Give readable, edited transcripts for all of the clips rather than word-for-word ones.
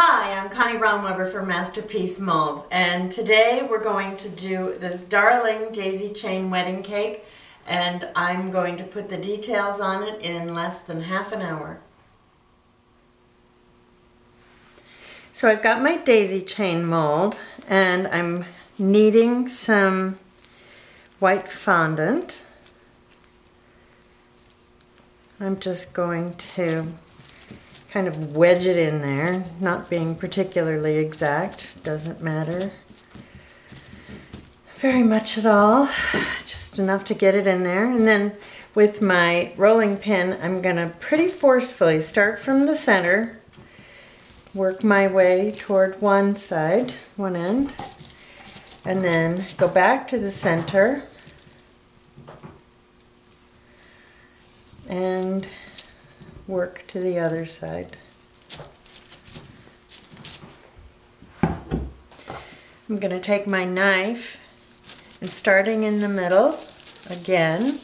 Hi, I'm Connie Romweber for Masterpiece Molds, and today we're going to do this darling daisy chain wedding cake, and I'm going to put the details on it in less than half an hour. So I've got my daisy chain mold, and I'm kneading some white fondant. I'm just going to kind of wedge it in there, not being particularly exact, doesn't matter very much at all, just enough to get it in there. And then with my rolling pin, I'm gonna pretty forcefully start from the center, work my way toward one side, one end, and then go back to the center and work to the other side. I'm going to take my knife and starting in the middle again,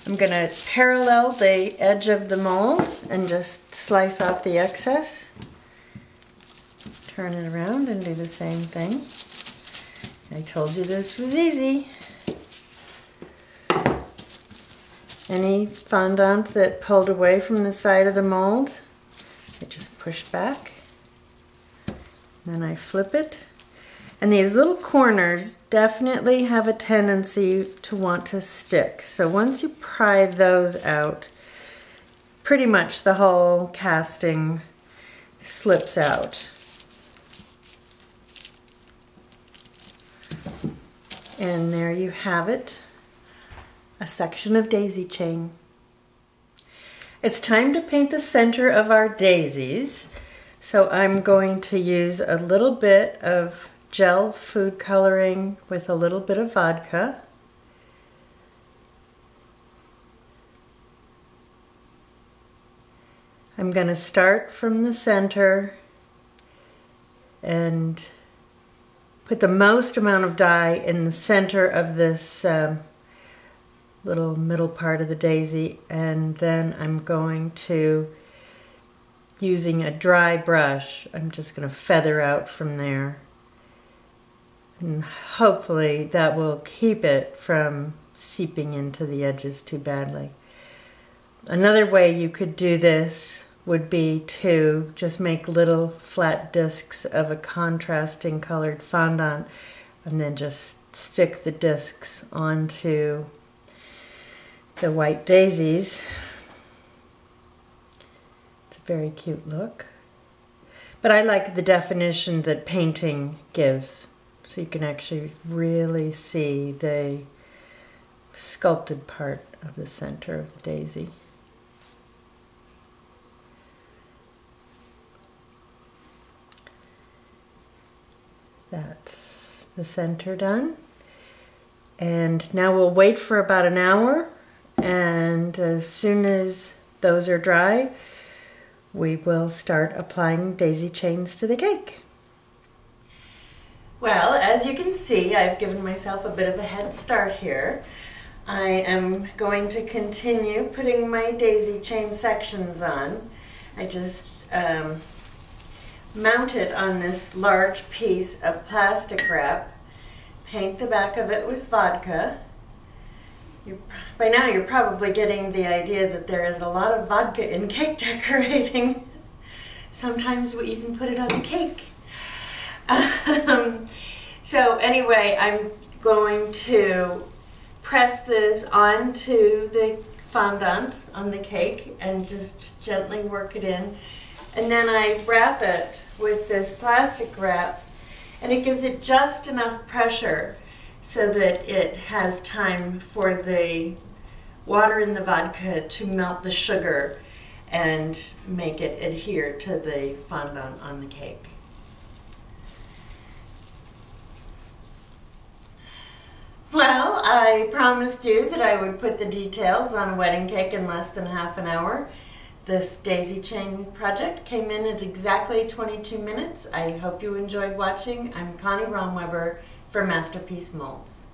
I'm going to parallel the edge of the mold and just slice off the excess. Turn it around and do the same thing. I told you this was easy. Any fondant that pulled away from the side of the mold, I just push back, then I flip it. And these little corners definitely have a tendency to want to stick. So once you pry those out, pretty much the whole casting slips out. And there you have it. A section of daisy chain. It's time to paint the center of our daisies. So I'm going to use a little bit of gel food coloring with a little bit of vodka. I'm going to start from the center and put the most amount of dye in the center of this little middle part of the daisy, and then I'm going to, using a dry brush, I'm just going to feather out from there. And hopefully that will keep it from seeping into the edges too badly. Another way you could do this would be to just make little flat discs of a contrasting colored fondant and then just stick the discs onto the white daisies. It's a very cute look. But I like the definition that painting gives, so you can actually really see the sculpted part of the center of the daisy. That's the center done. And now we'll wait for about an hour, and as soon as those are dry, we will start applying daisy chains to the cake. Well, as you can see, I've given myself a bit of a head start here. I am going to continue putting my daisy chain sections on. I just mount it on this large piece of plastic wrap, paint the back of it with vodka. By now you're probably getting the idea that there is a lot of vodka in cake decorating. Sometimes we even put it on the cake. So anyway, I'm going to press this onto the fondant on the cake and just gently work it in. And then I wrap it with this plastic wrap, and it gives it just enough pressure so that it has time for the water in the vodka to melt the sugar and make it adhere to the fondant on the cake. Well, I promised you that I would put the details on a wedding cake in less than half an hour. This daisy chain project came in at exactly 22 minutes. I hope you enjoyed watching. I'm Connie Romweber for Masterpiece Molds.